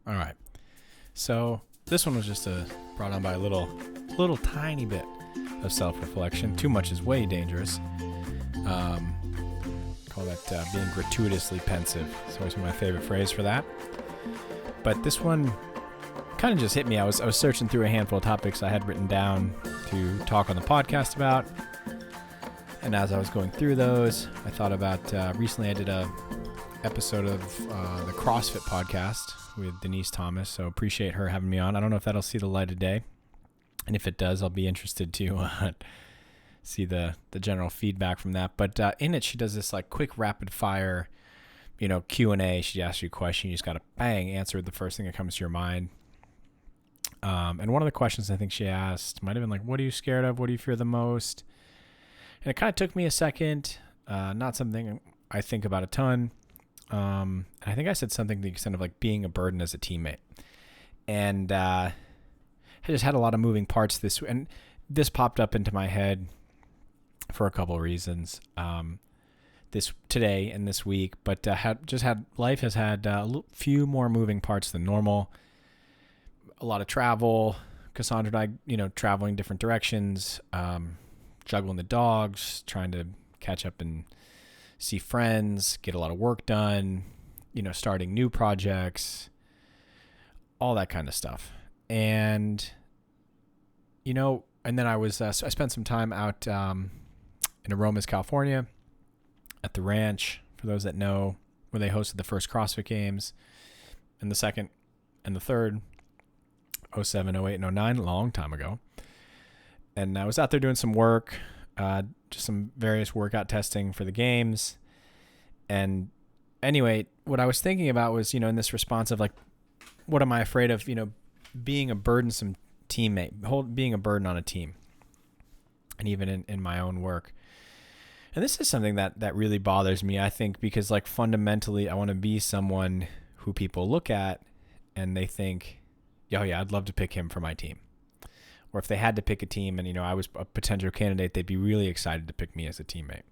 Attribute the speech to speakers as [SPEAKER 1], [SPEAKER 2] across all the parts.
[SPEAKER 1] All right. So this one was just brought on by a little tiny bit of self-reflection. Too much is way dangerous. Call that being gratuitously pensive. It's always my favorite phrase for that. But this one kind of just hit me. I was searching through a handful of topics I had written down to talk on the podcast about. And as I was going through those, I thought about recently I did a episode of the CrossFit podcast with Denise Thomas. So appreciate her having me on. I don't know if that'll see the light of day. And if it does, I'll be interested to see the general feedback from that. But in it, she does this like quick rapid fire, Q&A. She asks you a question. You just got to bang, answer the first thing that comes to your mind. And one of the questions I think she asked might have been like, what are you scared of? What do you fear the most? And it kind of took me a second. Not something I think about a ton. And I think I said something to the extent of like being a burden as a teammate. And I just had a lot of moving parts and this popped up into my head for a couple of reasons. This today and this week, but life has had a few more moving parts than normal. A lot of travel, Cassandra and I, traveling different directions, juggling the dogs, trying to catch up and see friends, get a lot of work done, starting new projects, all that kind of stuff. And, and then I spent some time out in Aromas, California at the ranch, for those that know, where they hosted the first CrossFit Games and the second and the third, 07, 08, and 09, a long time ago. And I was out there doing some work, just some various workout testing for the games. And anyway, what I was thinking about was, in this response of like, what am I afraid of, being a burdensome teammate, being a burden on a team, and even in my own work. And this is something that really bothers me, I think, because like fundamentally, I want to be someone who people look at and they think, oh yeah, I'd love to pick him for my team. Or if they had to pick a team and, I was a potential candidate, they'd be really excited to pick me as a teammate.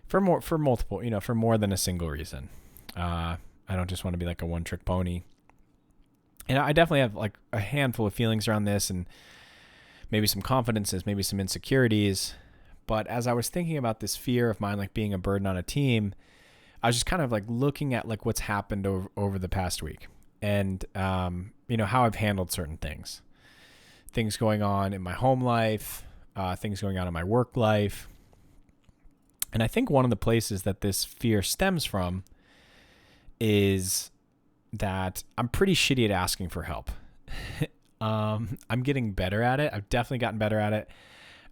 [SPEAKER 1] For multiple, for more than a single reason. I don't just want to be like a one-trick pony. And I definitely have like a handful of feelings around this and maybe some confidences, maybe some insecurities. But as I was thinking about this fear of mine, like being a burden on a team, I was just kind of like looking at like what's happened over the past week and, how I've handled certain things going on in my home life, things going on in my work life. And I think one of the places that this fear stems from is that I'm pretty shitty at asking for help. I'm getting better at it. I've definitely gotten better at it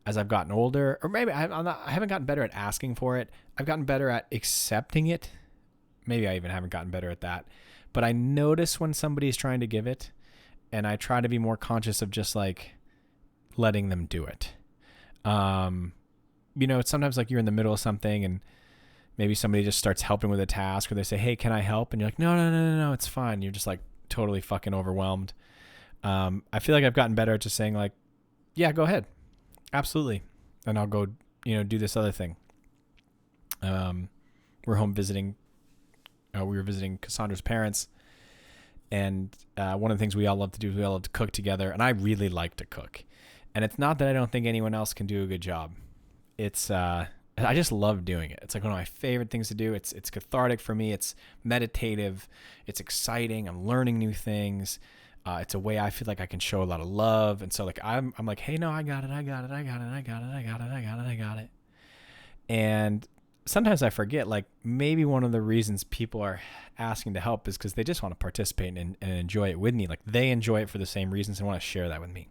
[SPEAKER 1] as I've gotten older, or maybe I haven't gotten better at asking for it. I've gotten better at accepting it. Maybe I even haven't gotten better at that, but I notice when somebody's trying to give it, and I try to be more conscious of just like letting them do it. It's sometimes like you're in the middle of something and maybe somebody just starts helping with a task, or they say, hey, can I help? And you're like, no, it's fine. You're just like totally fucking overwhelmed. I feel like I've gotten better at just saying like, yeah, go ahead. Absolutely. And I'll go, do this other thing. We're home visiting. We were visiting Cassandra's parents. And one of the things we all love to do is we all love to cook together. And I really like to cook. And it's not that I don't think anyone else can do a good job. It's I just love doing it. It's like one of my favorite things to do. It's cathartic for me. It's meditative. It's exciting. I'm learning new things. It's a way I feel like I can show a lot of love. And so like I'm like, hey, no, I got it. And sometimes I forget, like maybe one of the reasons people are asking to help is because they just want to participate and enjoy it with me. Like they enjoy it for the same reasons and want to share that with me.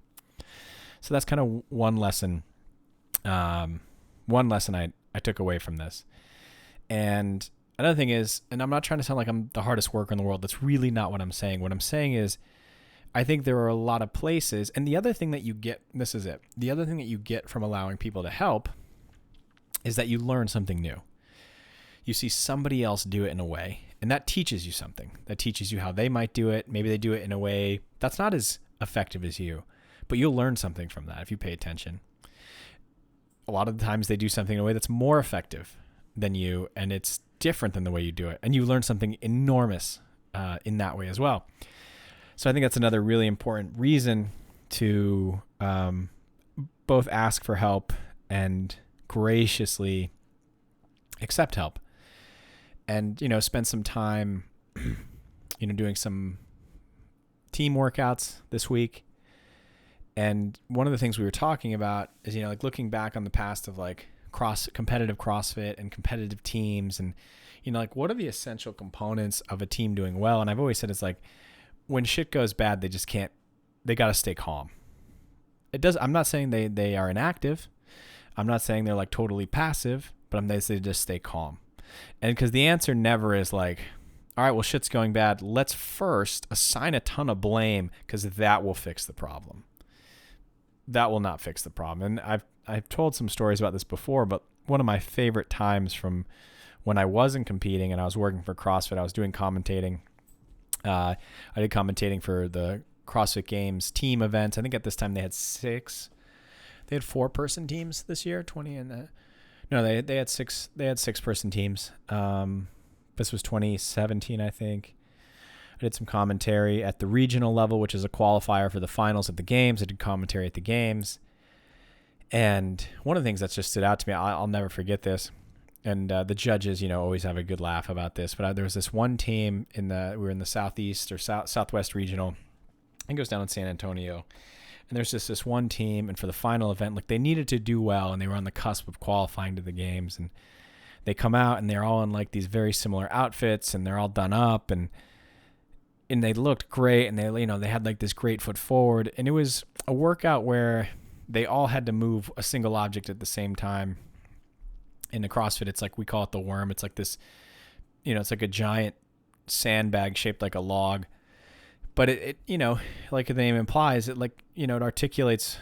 [SPEAKER 1] So that's kind of one lesson. One lesson I took away from this. And another thing is, and I'm not trying to sound like I'm the hardest worker in the world. That's really not what I'm saying. What I'm saying is, I think there are a lot of places. And the other thing that you get, this is it. The other thing that you get from allowing people to help is that you learn something new. You see somebody else do it in a way, and that teaches you something. That teaches you how they might do it. Maybe they do it in a way that's not as effective as you, but you'll learn something from that if you pay attention. A lot of the times they do something in a way that's more effective than you, and it's different than the way you do it. And you learn something enormous in that way as well. So I think that's another really important reason to both ask for help and graciously accept help. And, spend some time, doing some team workouts this week. And one of the things we were talking about is, looking back on the past of competitive CrossFit and competitive teams and, what are the essential components of a team doing well? And I've always said, it's when shit goes bad, they got to stay calm. I'm not saying they are inactive. I'm not saying they're totally passive, but they just stay calm. And because the answer never is all right, well, shit's going bad. Let's first assign a ton of blame because that will fix the problem. That will not fix the problem. And I've told some stories about this before, but one of my favorite times from when I wasn't competing and I was working for CrossFit, I was doing commentating. I did commentating for the CrossFit Games team events. I think at this time they had 4-person teams this year, 20 and no, they had 6-person teams. This was 2017, I think. I did some commentary at the regional level, which is a qualifier for the finals at the games. I did commentary at the games. And one of the things that's just stood out to me, I'll never forget this. And the judges, always have a good laugh about this. But there was this one team we were in the Southeast or Southwest regional. I think it was down in San Antonio. And there's just this one team, and for the final event, they needed to do well, and they were on the cusp of qualifying to the games. And they come out, and they're all in these very similar outfits, and they're all done up, and they looked great, and they had this great foot forward. And it was a workout where they all had to move a single object at the same time. In the CrossFit, it's we call it the worm. It's this, it's a giant sandbag shaped like a log. But it like the name implies, it it articulates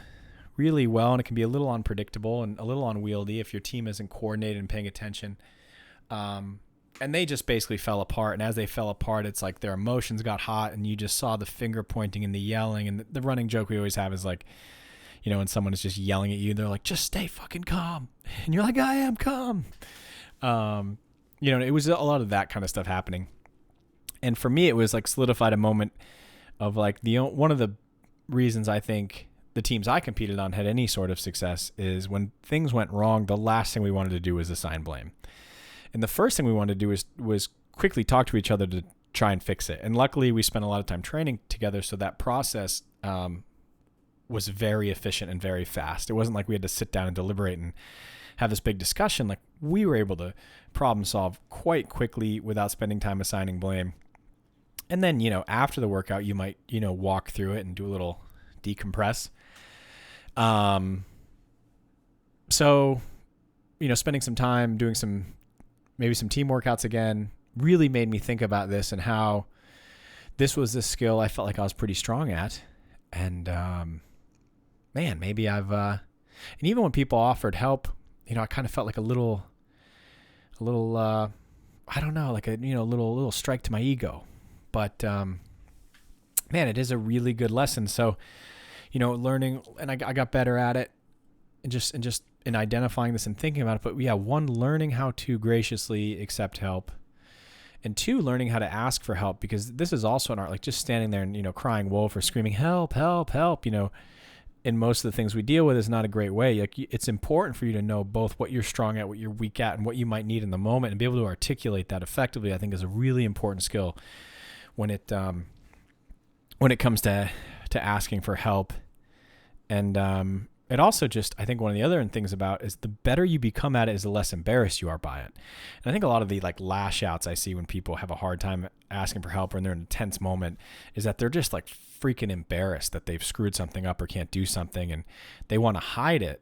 [SPEAKER 1] really well, and it can be a little unpredictable and a little unwieldy if your team isn't coordinated and paying attention. And they just basically fell apart. And as they fell apart, it's their emotions got hot, and you just saw the finger pointing and the yelling. And the running joke we always have is when someone is just yelling at you, they're just stay fucking calm. And you're I am calm. It was a lot of that kind of stuff happening. And for me, it was solidified a moment of one of the reasons I think the teams I competed on had any sort of success is when things went wrong, the last thing we wanted to do was assign blame. And the first thing we wanted to do was quickly talk to each other to try and fix it. And luckily we spent a lot of time training together. So that process was very efficient and very fast. It wasn't we had to sit down and deliberate and have this big discussion. We were able to problem solve quite quickly without spending time assigning blame. And then, after the workout, you might, walk through it and do a little decompress. So, spending some time doing maybe some team workouts again, really made me think about this and how this was this skill I felt I was pretty strong at. And, man, maybe and even when people offered help, I kind of felt a little, I don't know, a little strike to my ego. But, man, it is a really good lesson. So, learning, and I got better at it and just in identifying this and thinking about it. But yeah, 1, learning how to graciously accept help, and 2, learning how to ask for help, because this is also an art, just standing there and, crying wolf or screaming, help, help, help, in most of the things we deal with is not a great way. It's important for you to know both what you're strong at, what you're weak at, and what you might need in the moment, and be able to articulate that effectively, I think is a really important skill when it comes to asking for help. And it also just, I think one of the other things about is the better you become at it is the less embarrassed you are by it. And I think a lot of the lash outs I see when people have a hard time asking for help or they're in a tense moment is that they're just freaking embarrassed that they've screwed something up or can't do something, and they want to hide it,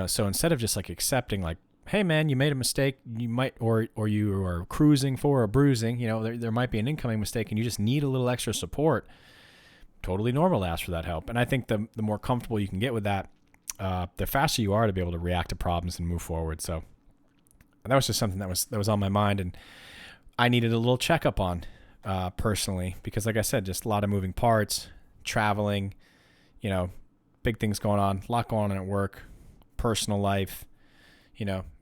[SPEAKER 1] so instead of just accepting hey man, you made a mistake, you might, or you are cruising for a bruising, there might be an incoming mistake and you just need a little extra support. Totally normal to ask for that help. And I think the more comfortable you can get with that, the faster you are to be able to react to problems and move forward. So that was just something that was on my mind, and I needed a little checkup on personally, because like I said, just a lot of moving parts, traveling, big things going on, a lot going on at work, personal life,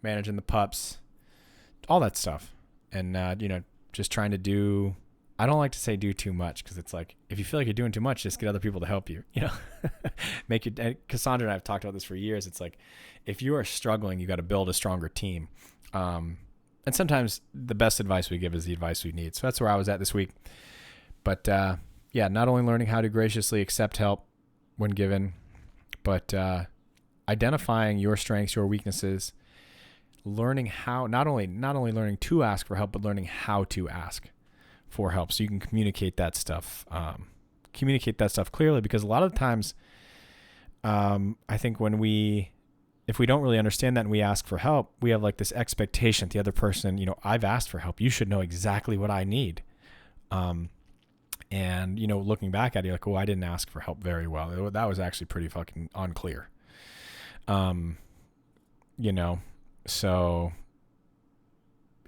[SPEAKER 1] managing the pups, all that stuff. And, just trying to do I don't like to say do too much, because it's like, if you feel like you're doing too much, just get other people to help you, make it. And Cassandra and I have talked about this for years. It's like, if you are struggling, you got to build a stronger team. And sometimes the best advice we give is the advice we need. So that's where I was at this week. But yeah, not only learning how to graciously accept help when given, but identifying your strengths, your weaknesses, learning how, not only learning to ask for help, but learning how to ask for help, so you can communicate that stuff clearly. Because a lot of times, I think if we don't really understand that and we ask for help, we have like this expectation that the other person, I've asked for help, you should know exactly what I need. And looking back at it, you're like, oh, I didn't ask for help very well. That was actually pretty fucking unclear. So,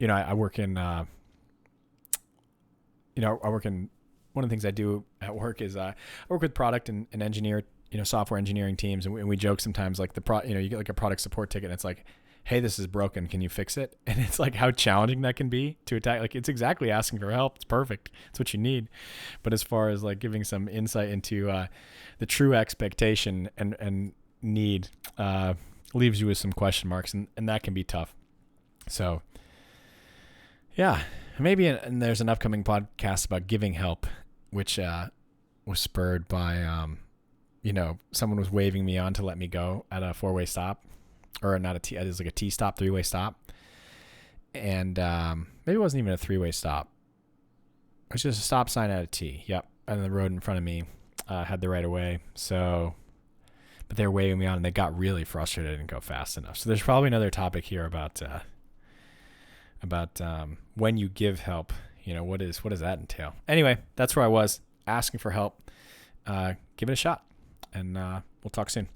[SPEAKER 1] I work in, one of the things I do at work is I work with product and engineer, software engineering teams. And we joke sometimes, like you get like a product support ticket and it's like, hey, this is broken, can you fix it? And it's like how challenging that can be to attack. Like, it's exactly asking for help. It's perfect. It's what you need. But as far as like giving some insight into the true expectation and need, leaves you with some question marks, and that can be tough. So yeah, maybe and there's an upcoming podcast about giving help, which was spurred by someone was waving me on to let me go at a 4-way stop, or not a T, it was like a T stop, 3-way stop. And maybe it wasn't even a 3-way stop. It was just a stop sign at a T. Yep. And the road in front of me had the right of way. So, but they were waving me on and they got really frustrated and didn't go fast enough. So there's probably another topic here about when you give help, what does that entail? Anyway, that's where I was, asking for help. Give it a shot, and we'll talk soon.